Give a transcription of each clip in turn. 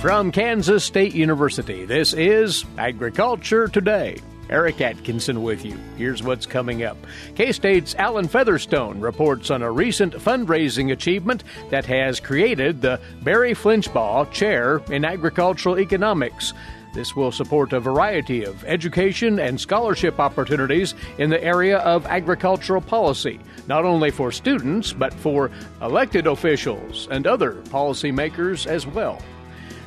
From Kansas State University, this is Agriculture Today. Eric Atkinson with you. Here's what's coming up. K-State's Allen Featherstone reports on a recent fundraising achievement that has created the Barry Flinchbaugh Chair in Agricultural Economics. This will support a variety of education and scholarship opportunities in the area of agricultural policy, not only for students, but for elected officials and other policymakers as well.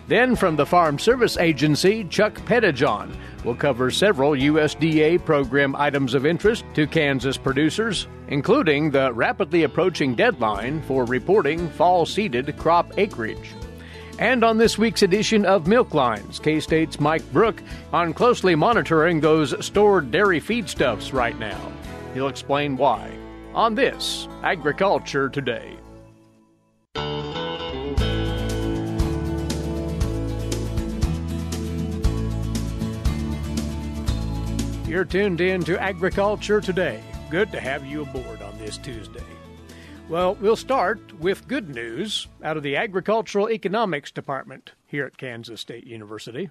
Then from the Farm Service Agency, Chuck Pettijohn will cover several USDA program items of interest to Kansas producers, including the rapidly approaching deadline for reporting fall-seeded crop acreage. And on this week's edition of Milk Lines, K-State's Mike Brouk on closely monitoring those stored dairy feedstuffs right now. He'll explain why on this Agriculture Today. You're tuned in to Agriculture Today. Good to have you aboard on this Tuesday. Well, we'll start with good news out of the Agricultural Economics Department here at Kansas State University.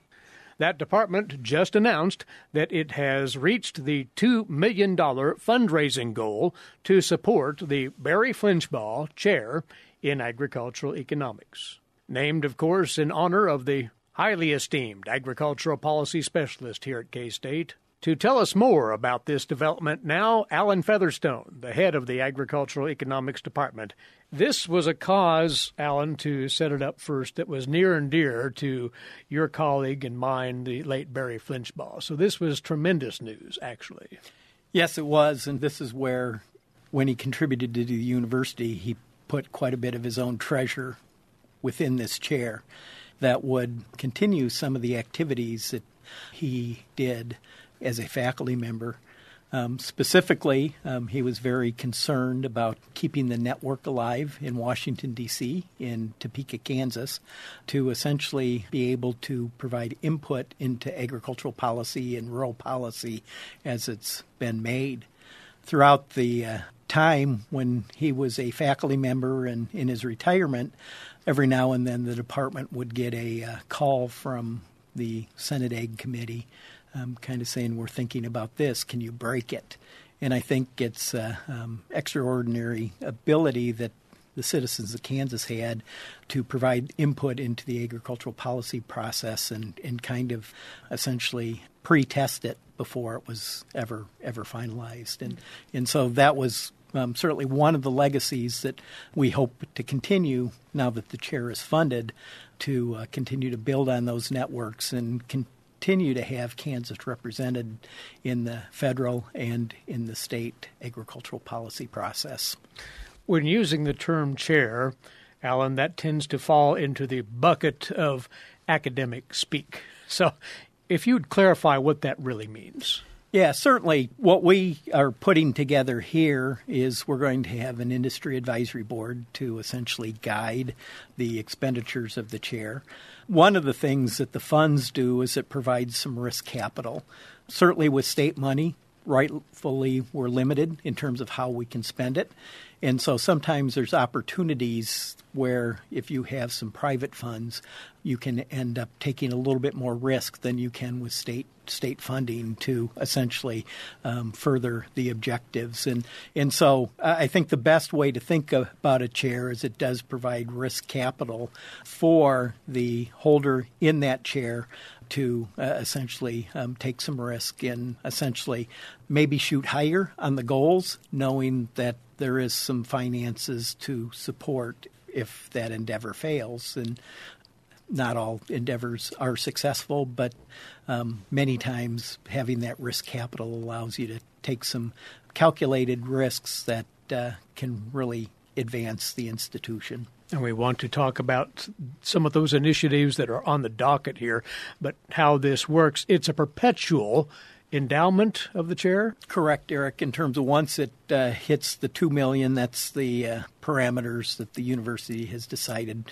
That department just announced that it has reached the $2 million fundraising goal to support the Barry Flinchbaugh Chair in Agricultural Economics. Named, of course, in honor of the highly esteemed agricultural policy specialist here at K-State. To tell us more about this development now, Allen Featherstone, the head of the Agricultural Economics Department. This was a cause, Allen, to set it up first, that was near and dear to your colleague and mine, the late Barry Flinchbaugh. So this was tremendous news, actually. Yes, it was, and this is where, when he contributed to the university, he put quite a bit of his own treasure within this chair that would continue some of the activities that he did as a faculty member. Specifically, he was very concerned about keeping the network alive in Washington, D.C., in Topeka, Kansas, to essentially be able to provide input into agricultural policy and rural policy as it's been made. Throughout the time when he was a faculty member and in his retirement, every now and then the department would get a call from the Senate Ag Committee kind of saying, we're thinking about this, can you break it? And I think it's extraordinary ability that the citizens of Kansas had to provide input into the agricultural policy process and kind of essentially pre-test it before it was ever finalized. And so that was certainly one of the legacies that we hope to continue now that the chair is funded, to continue to build on those networks and continue to have Kansas represented in the federal and in the state agricultural policy process. When using the term chair, Allen, that tends to fall into the bucket of academic speak. So if you'd clarify what that really means. Yeah, certainly. What we are putting together here is we're going to have an industry advisory board to essentially guide the expenditures of the chair. One of the things that the funds do is it provides some risk capital. Certainly with state money, rightfully we're limited in terms of how we can spend it. And so sometimes there's opportunities where if you have some private funds, you can end up taking a little bit more risk than you can with state funding to essentially further the objectives. And so I think the best way to think about a chair is it does provide risk capital for the holder in that chair to essentially take some risk and essentially maybe shoot higher on the goals, knowing that there is some finances to support if that endeavor fails. And not all endeavors are successful, but many times having that risk capital allows you to take some calculated risks that can really advance the institution. And we want to talk about some of those initiatives that are on the docket here, but how this works. It's a perpetual endowment of the chair? Correct, Eric, in terms of once it hits the $2 million, that's the parameters that the university has decided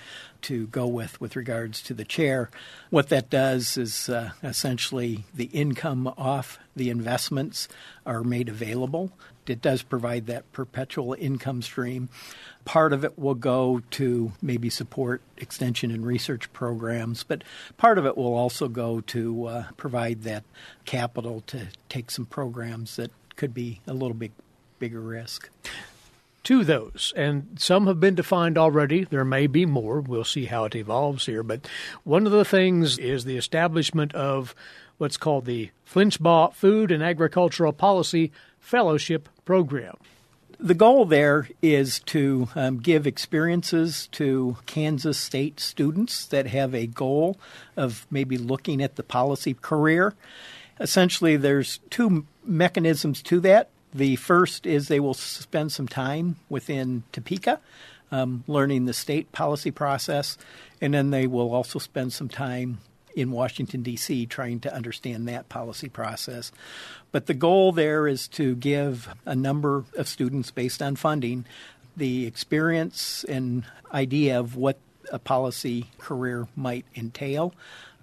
to go with regards to the chair. What that does is essentially the income off the investments are made available. It does provide that perpetual income stream. Part of it will go to maybe support extension and research programs, but part of it will also go to provide that capital to take some programs that could be a little bit bigger risk. To those, and some have been defined already. There may be more. We'll see how it evolves here. But one of the things is the establishment of what's called the Flinchbaugh Food and Agricultural Policy Fellowship Program. The goal there is to give experiences to Kansas State students that have a goal of maybe looking at the policy career. Essentially, there's two mechanisms to that. The first is they will spend some time within Topeka learning the state policy process, and then they will also spend some time in Washington, D.C., trying to understand that policy process. But the goal there is to give a number of students, based on funding, the experience and idea of what a policy career might entail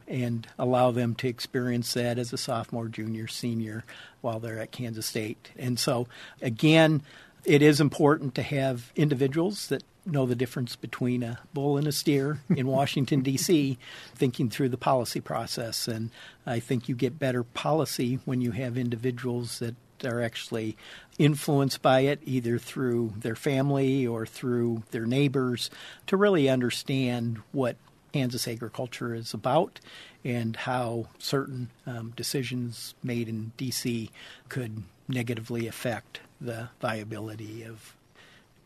and allow them to experience that as a sophomore, junior, senior while they're at Kansas State. And so, again, it is important to have individuals that know the difference between a bull and a steer in Washington, D.C., thinking through the policy process. And I think you get better policy when you have individuals that are actually influenced by it, either through their family or through their neighbors, to really understand what Kansas agriculture is about and how certain decisions made in D.C. could negatively affect the viability of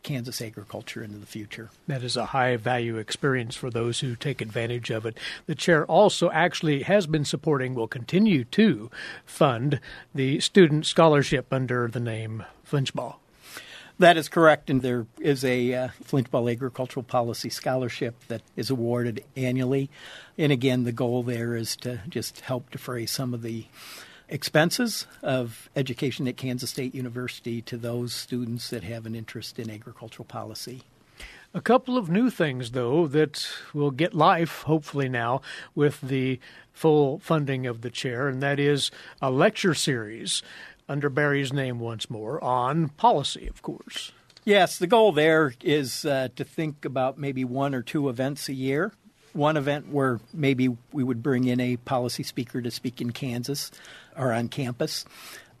Kansas agriculture into the future. That is a high-value experience for those who take advantage of it. The chair also actually has been supporting, will continue to fund, the student scholarship under the name Flinchbaugh. That is correct, and there is a Flinchbaugh Agricultural Policy Scholarship that is awarded annually. And again, the goal there is to just help defray some of the expenses of education at Kansas State University to those students that have an interest in agricultural policy. A couple of new things, though, that will get life, hopefully now, with the full funding of the chair, and that is a lecture series under Barry's name once more on policy, of course. Yes, the goal there is to think about maybe one or two events a year. One event where maybe we would bring in a policy speaker to speak in Kansas or on campus.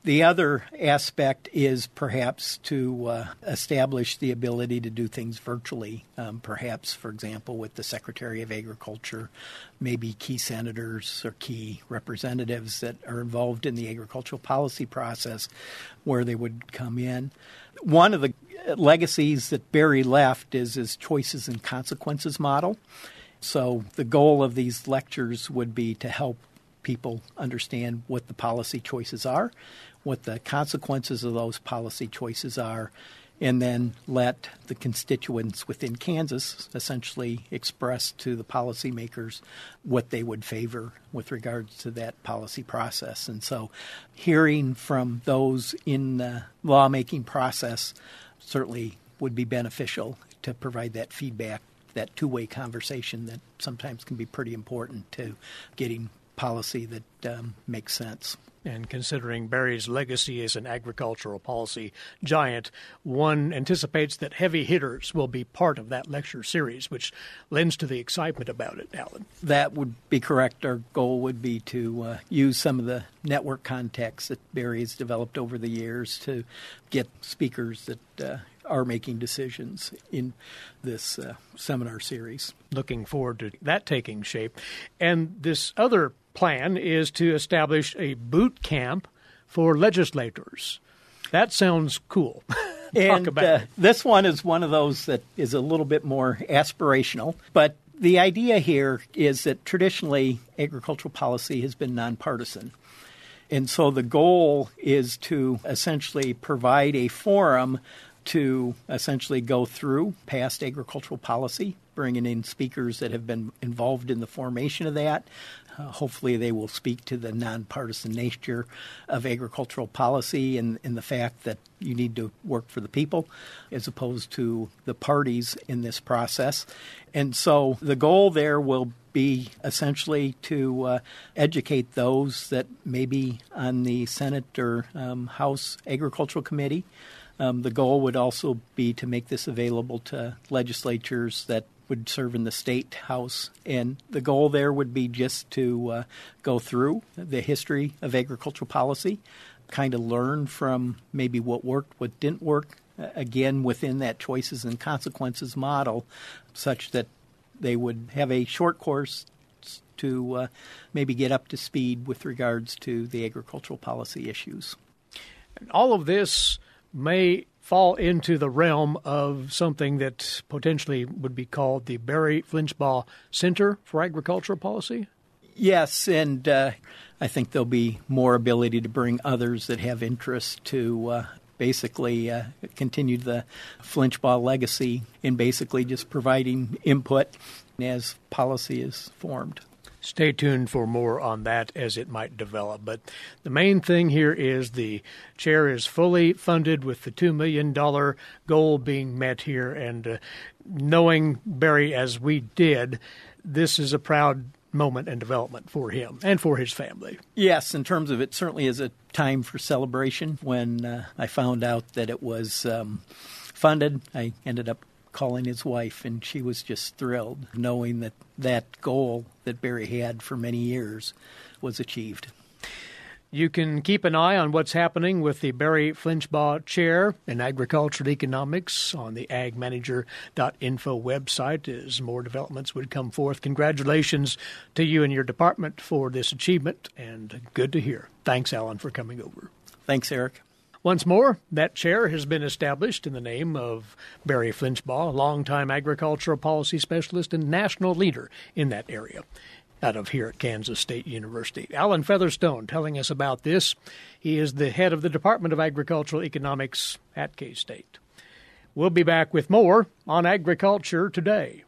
The other aspect is perhaps to establish the ability to do things virtually, perhaps, for example, with the Secretary of Agriculture, maybe key senators or key representatives that are involved in the agricultural policy process where they would come in. One of the legacies that Barry left is his choices and consequences model. So the goal of these lectures would be to help people understand what the policy choices are, what the consequences of those policy choices are, and then let the constituents within Kansas essentially express to the policymakers what they would favor with regards to that policy process. And so hearing from those in the lawmaking process certainly would be beneficial to provide that feedback, that two-way conversation that sometimes can be pretty important to getting policy that makes sense. And considering Barry's legacy as an agricultural policy giant, one anticipates that heavy hitters will be part of that lecture series, which lends to the excitement about it, Alan. That would be correct. Our goal would be to use some of the network contacts that Barry has developed over the years to get speakers that are making decisions in this seminar series. Looking forward to that taking shape. And this other plan is to establish a boot camp for legislators. That sounds cool. Talk about it. This one is one of those that is a little bit more aspirational. But the idea here is that traditionally agricultural policy has been nonpartisan. And so the goal is to essentially provide a forum to essentially go through past agricultural policy, bringing in speakers that have been involved in the formation of that. Hopefully they will speak to the nonpartisan nature of agricultural policy and the fact that you need to work for the people as opposed to the parties in this process. And so the goal there will be essentially to educate those that may be on the Senate or House Agricultural Committee. The goal would also be to make this available to legislatures that would serve in the state house. And the goal there would be just to go through the history of agricultural policy, kind of learn from maybe what worked, what didn't work, again, within that choices and consequences model, such that they would have a short course to maybe get up to speed with regards to the agricultural policy issues. All of this may fall into the realm of something that potentially would be called the Barry Flinchbaugh Center for Agricultural Policy? Yes, and I think there'll be more ability to bring others that have interest to basically continue the Flinchbaugh legacy in basically just providing input as policy is formed. Stay tuned for more on that as it might develop. But the main thing here is the chair is fully funded with the $2 million goal being met here. And knowing Barry as we did, this is a proud moment and development for him and for his family. Yes, in terms of it certainly is a time for celebration. When I found out that it was funded, I ended up calling his wife, and she was just thrilled knowing that that goal that Barry had for many years was achieved. You can keep an eye on what's happening with the Barry Flinchbaugh Chair in Agricultural Economics on the agmanager.info website as more developments would come forth. Congratulations to you and your department for this achievement, and good to hear. Thanks, Allen, for coming over. Thanks, Eric. Once more, that chair has been established in the name of Barry Flinchbaugh, a longtime agricultural policy specialist and national leader in that area out of here at Kansas State University. Allen Featherstone telling us about this. He is the head of the Department of Agricultural Economics at K-State. We'll be back with more on Agriculture Today.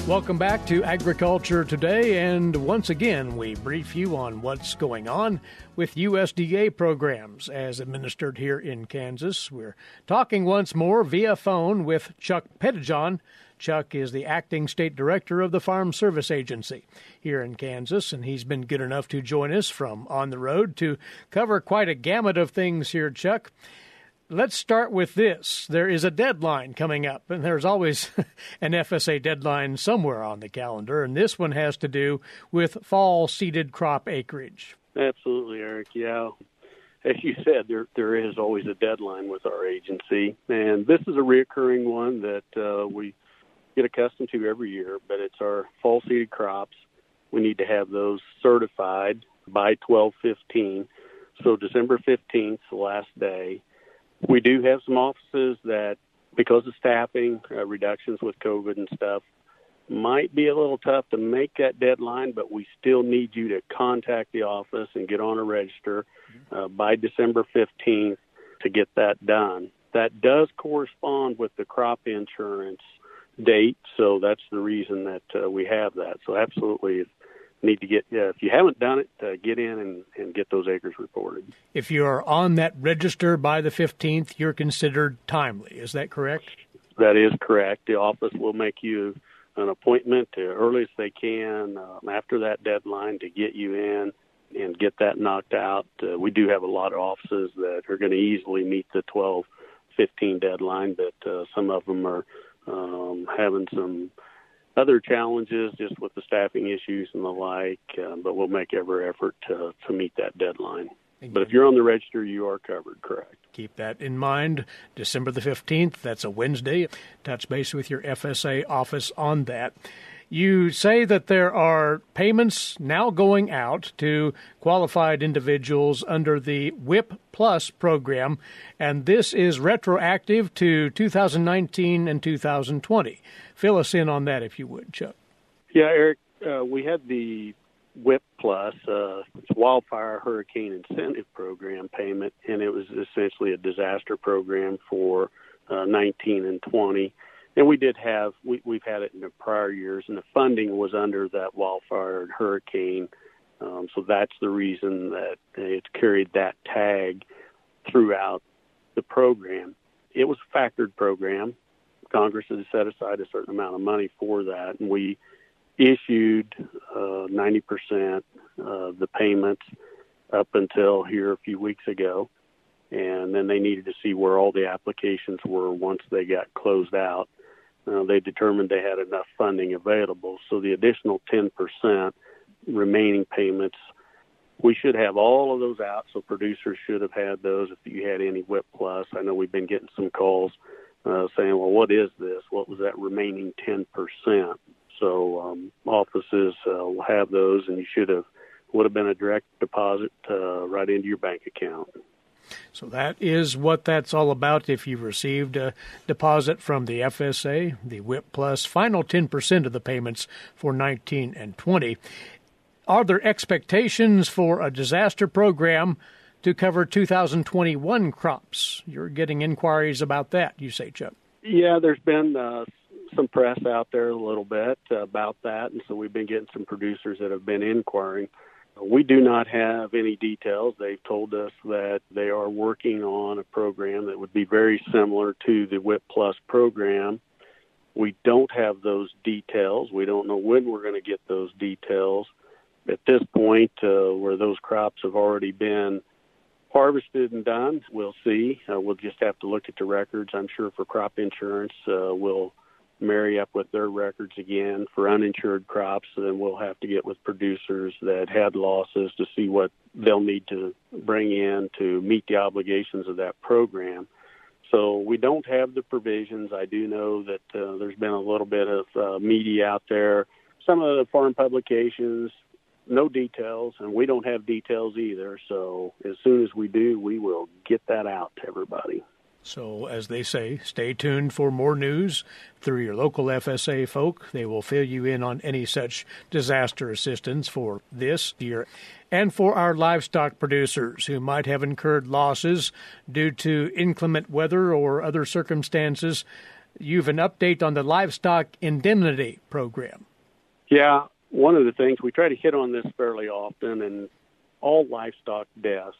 Welcome back to Agriculture Today, and once again we brief you on what's going on with USDA programs as administered here in Kansas. We're talking once more via phone with Chuck Pettijohn. Chuck is the acting state director of the Farm Service Agency here in Kansas, and he's been good enough to join us from on the road to cover quite a gamut of things here, Chuck. Let's start with this. There is a deadline coming up, and there's always an FSA deadline somewhere on the calendar, and this one has to do with fall seeded crop acreage. Absolutely, Eric. Yeah. As you said, there is always a deadline with our agency, and this is a reoccurring one that we get accustomed to every year, but it's our fall seeded crops. We need to have those certified by 12/15, so December 15th, the last day. We do have some offices that, because of staffing, reductions with COVID and stuff, might be a little tough to make that deadline, but we still need you to contact the office and get on a register by December 15th to get that done. That does correspond with the crop insurance date, so that's the reason that we have that. So absolutely need to get, if you haven't done it, get in and get those acres reported. If you're on that register by the 15th, you're considered timely. Is that correct? That is correct. The office will make you an appointment as early as they can after that deadline to get you in and get that knocked out. We do have a lot of offices that are going to easily meet the 12/15 deadline, but some of them are having some other challenges just with the staffing issues and the like, but we'll make every effort to meet that deadline. Again. But if you're on the register, you are covered, correct. Keep that in mind. December the 15th, that's a Wednesday. Touch base with your FSA office on that. You say that there are payments now going out to qualified individuals under the WIP Plus program, and this is retroactive to 2019 and 2020. Fill us in on that, if you would, Chuck. Yeah, Eric, we had the WIP Plus, it's Wildfire Hurricane Incentive Program payment, and it was essentially a disaster program for 19 and 20. And we've had it in the prior years, and the funding was under that wildfire and hurricane. So that's the reason that it's carried that tag throughout the program. It was a factored program. Congress has set aside a certain amount of money for that, and we issued 90% of the payments up until here a few weeks ago. And then they needed to see where all the applications were once they got closed out. They determined they had enough funding available. So the additional 10% remaining payments, we should have all of those out. So producers should have had those if you had any WIP Plus. I know we've been getting some calls saying, well, what is this? What was that remaining 10%? So offices will have those, and you would have been a direct deposit right into your bank account. So that is what that's all about. If you've received a deposit from the FSA, the WIP Plus, final 10% of the payments for 19 and 20. Are there expectations for a disaster program to cover 2021 crops? You're getting inquiries about that, you say, Chuck. Yeah, there's been some press out there a little bit about that, and so we've been getting some producers that have been inquiring. We do not have any details. They've told us that they are working on a program that would be very similar to the WIP Plus program. We don't have those details. We don't know when we're going to get those details. At this point, where those crops have already been harvested and done, we'll see. We'll just have to look at the records. I'm sure for crop insurance, we'll marry up with their records again. For uninsured crops, then we'll have to get with producers that had losses to see what they'll need to bring in to meet the obligations of that program. So we don't have the provisions. I do know that there's been a little bit of media out there. Some of the farm publications, no details, and we don't have details either. So as soon as we do, we will get that out to everybody. So, as they say, stay tuned for more news through your local FSA folk. They will fill you in on any such disaster assistance for this year. And for our livestock producers who might have incurred losses due to inclement weather or other circumstances, you've an update on the Livestock Indemnity Program. Yeah, one of the things, we try to hit on this fairly often, and all livestock deaths,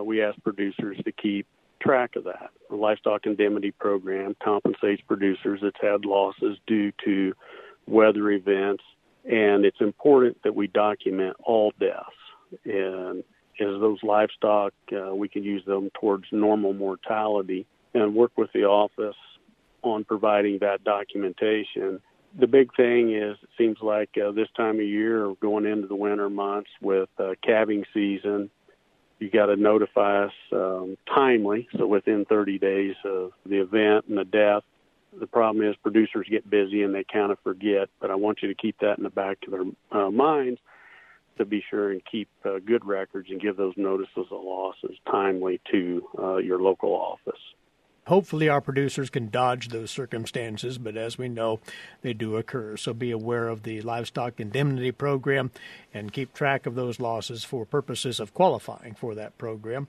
we ask producers to keep track of that. The Livestock Indemnity Program compensates producers that's had losses due to weather events, and it's important that we document all deaths. And as those livestock, we can use them towards normal mortality and work with the office on providing that documentation. The big thing is, it seems like this time of year, going into the winter months with calving season, you got to notify us timely, so within 30 days of the event and the death. The problem is producers get busy and they kind of forget, but I want you to keep that in the back of their minds to be sure and keep good records and give those notices of losses timely to your local office. Hopefully our producers can dodge those circumstances, but as we know, they do occur. So be aware of the Livestock Indemnity Program and keep track of those losses for purposes of qualifying for that program.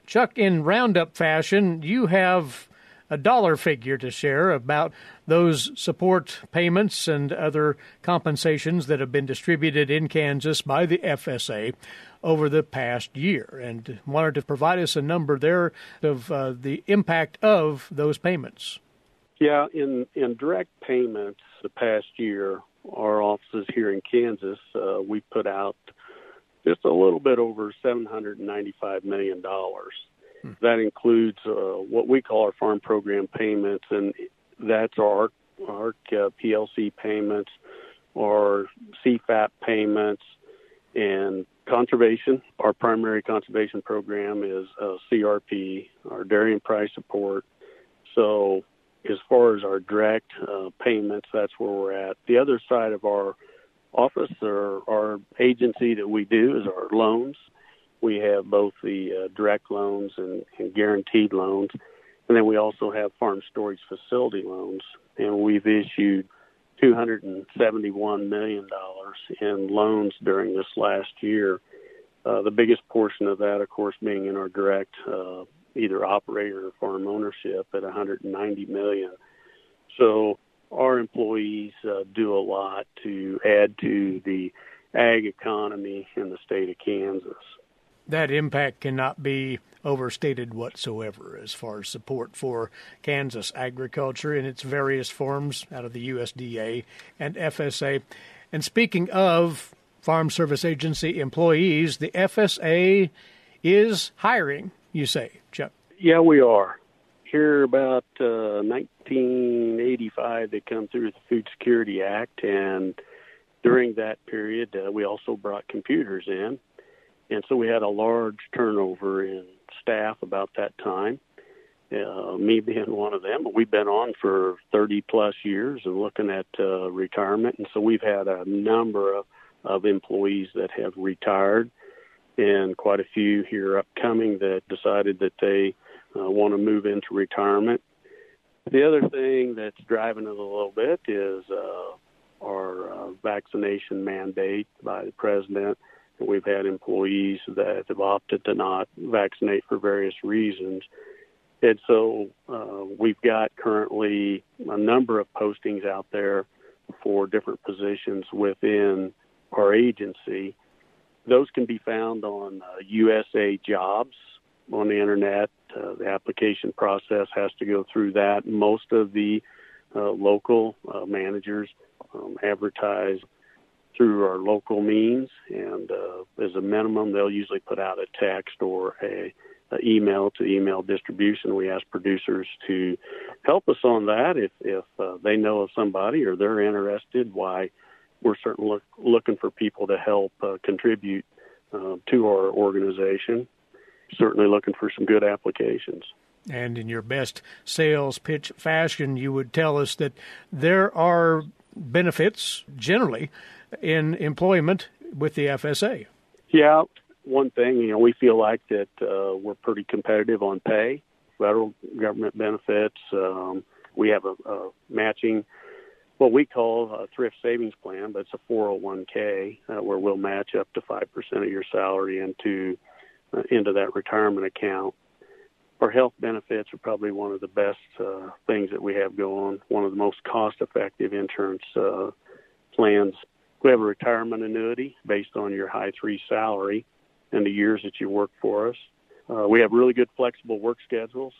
Chuck, in roundup fashion, you have a dollar figure to share about those support payments and other compensations that have been distributed in Kansas by the FSA over the past year, and wanted to provide us a number there of the impact of those payments. Yeah, in direct payments the past year, our offices here in Kansas, we put out just a little bit over $795 million. That includes what we call our farm program payments, and that's our PLC payments, our CFAP payments, and conservation. Our primary conservation program is CRP, our dairy and price support. So as far as our direct payments, that's where we're at. The other side of our office, or our agency that we do, is our loans. We have both the direct loans and guaranteed loans, and then we also have farm storage facility loans. And we've issued $271 million in loans during this last year. The biggest portion of that, of course, being in our direct either operator or farm ownership at $190 million. So our employees do a lot to add to the ag economy in the state of Kansas. That impact cannot be overstated whatsoever as far as support for Kansas agriculture in its various forms out of the USDA and FSA. And speaking of Farm Service Agency employees, the FSA is hiring, you say, Chuck? Yeah, we are. Here about 1985, they come through the Food Security Act, and during that period, we also brought computers in. And so we had a large turnover in staff about that time, me being one of them. But we've been on for 30-plus years and looking at retirement. And so we've had a number of employees that have retired and quite a few here upcoming that decided that they want to move into retirement. The other thing that's driving it a little bit is our vaccination mandate by the president. We've had employees that have opted to not vaccinate for various reasons. And so we've got currently a number of postings out there for different positions within our agency. Those can be found on USA Jobs on the Internet. The application process has to go through that. Most of the local managers advertise through our local means, and as a minimum, they'll usually put out a text or a email to email distribution. We ask producers to help us on that if they know of somebody or they're interested. Why, we're certainly looking for people to help contribute to our organization. Certainly looking for some good applications. And in your best sales pitch fashion, you would tell us that there are benefits generally in employment with the FSA. Yeah, one thing, we feel like that we're pretty competitive on pay, federal government benefits. We have a matching, what we call a thrift savings plan, but it's a 401k where we'll match up to 5% of your salary into that retirement account. Our health benefits are probably one of the best things that we have going, one of the most cost-effective insurance plans. We have a retirement annuity based on your high 3 salary and the years that you work for us. We have really good flexible work schedules.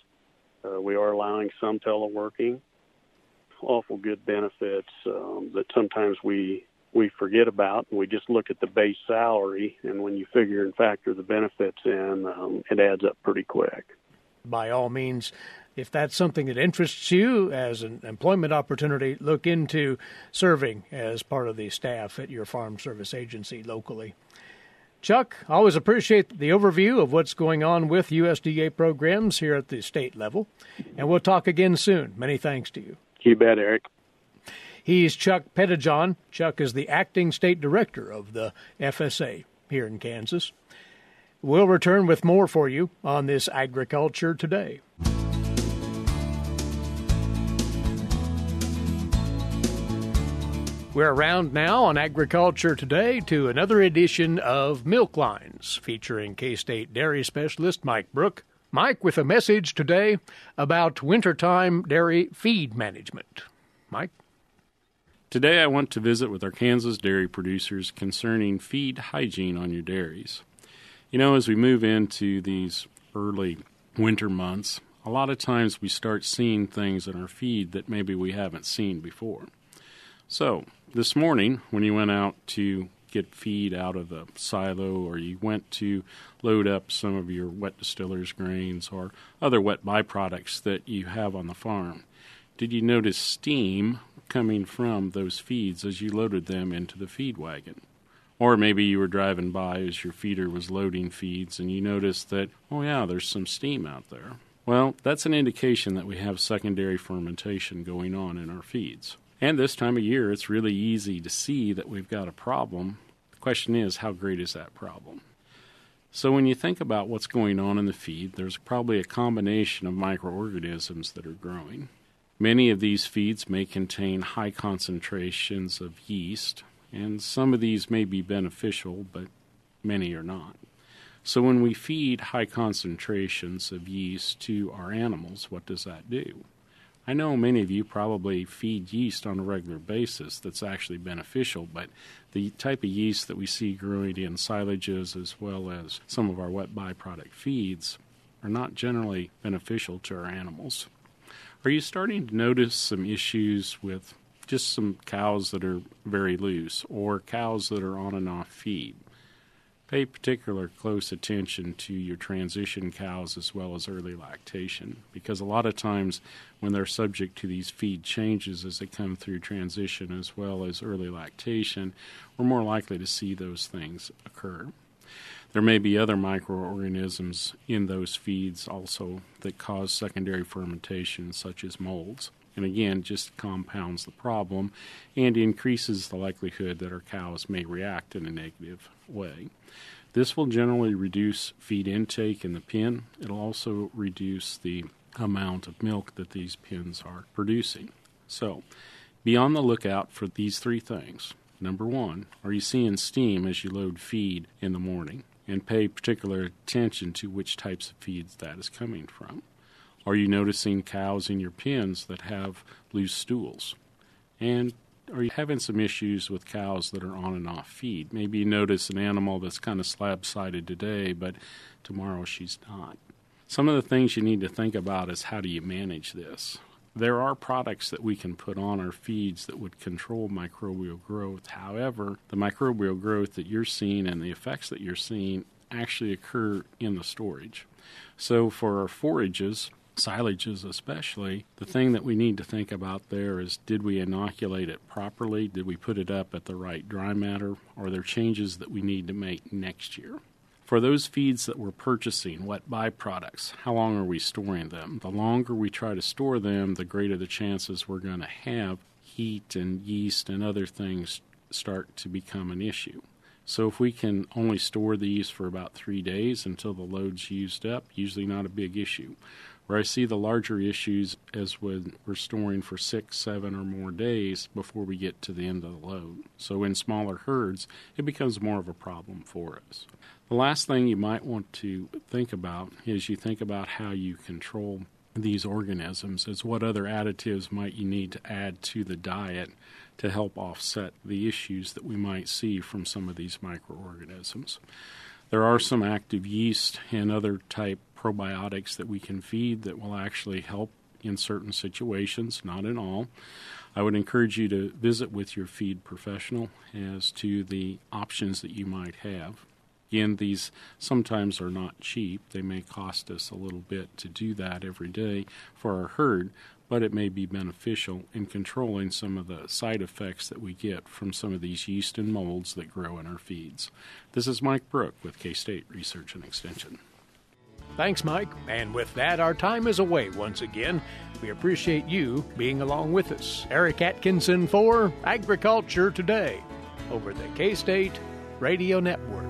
We are allowing some teleworking. Awful good benefits that sometimes we forget about. We just look at the base salary, and when you figure and factor the benefits in, it adds up pretty quick. By all means, if that's something that interests you as an employment opportunity, look into serving as part of the staff at your Farm Service Agency locally. Chuck, always appreciate the overview of what's going on with USDA programs here at the state level, and we'll talk again soon. Many thanks to you. You bet, Eric. He's Chuck Pettijohn. Chuck is the acting state director of the FSA here in Kansas. We'll return with more for you on this Agriculture Today. We're around now on Agriculture Today to another edition of Milk Lines, featuring K-State dairy specialist Mike Brouk. Mike with a message today about wintertime dairy feed management. Mike? Today I want to visit with our Kansas dairy producers concerning feed hygiene on your dairies. As we move into these early winter months, a lot of times we start seeing things in our feed that maybe we haven't seen before. So, this morning, when you went out to get feed out of the silo, or you went to load up some of your wet distillers grains or other wet byproducts that you have on the farm, did you notice steam coming from those feeds as you loaded them into the feed wagon? Or maybe you were driving by as your feeder was loading feeds and you noticed that, oh yeah, there's some steam out there. Well, that's an indication that we have secondary fermentation going on in our feeds. And this time of year, it's really easy to see that we've got a problem. The question is, how great is that problem? So when you think about what's going on in the feed, there's probably a combination of microorganisms that are growing. Many of these feeds may contain high concentrations of yeast, and some of these may be beneficial, but many are not. So when we feed high concentrations of yeast to our animals, what does that do? I know many of you probably feed yeast on a regular basis that's actually beneficial, but the type of yeast that we see growing in silages as well as some of our wet byproduct feeds are not generally beneficial to our animals. Are you starting to notice some issues with just some cows that are very loose or cows that are on and off feed? Pay particular close attention to your transition cows as well as early lactation, because a lot of times when they're subject to these feed changes as they come through transition as well as early lactation, we're more likely to see those things occur. There may be other microorganisms in those feeds also that cause secondary fermentation, such as molds. And again, just compounds the problem and increases the likelihood that our cows may react in a negative way. This will generally reduce feed intake in the pen. It'll also reduce the amount of milk that these pens are producing. So, be on the lookout for these three things. Number one, are you seeing steam as you load feed in the morning? And pay particular attention to which types of feeds that is coming from. Are you noticing cows in your pens that have loose stools? And are you having some issues with cows that are on and off feed? Maybe you notice an animal that's kind of slab-sided today, but tomorrow she's not. Some of the things you need to think about is how do you manage this? There are products that we can put on our feeds that would control microbial growth. However, the microbial growth that you're seeing and the effects that you're seeing actually occur in the storage. So for our forages, silages especially, the thing that we need to think about there is, did we inoculate it properly? Did we put it up at the right dry matter? Are there changes that we need to make next year? For those feeds that we're purchasing, wet byproducts, how long are we storing them? The longer we try to store them, the greater the chances we're going to have heat and yeast and other things start to become an issue. So if we can only store these for about 3 days until the load's used up, usually not a big issue. Where I see the larger issues is when we're storing for 6, 7, or more days before we get to the end of the load. So in smaller herds, it becomes more of a problem for us. The last thing you might want to think about is you think about how you control these organisms, is what other additives might you need to add to the diet to help offset the issues that we might see from some of these microorganisms. There are some active yeast and other type probiotics that we can feed that will actually help in certain situations, not in all. I would encourage you to visit with your feed professional as to the options that you might have. Again, these sometimes are not cheap. They may cost us a little bit to do that every day for our herd, but it may be beneficial in controlling some of the side effects that we get from some of these yeast and molds that grow in our feeds. This is Mike Brouk with K-State Research and Extension. Thanks, Mike. And with that, our time is away once again. We appreciate you being along with us. Eric Atkinson for Agriculture Today over the K-State Radio Network.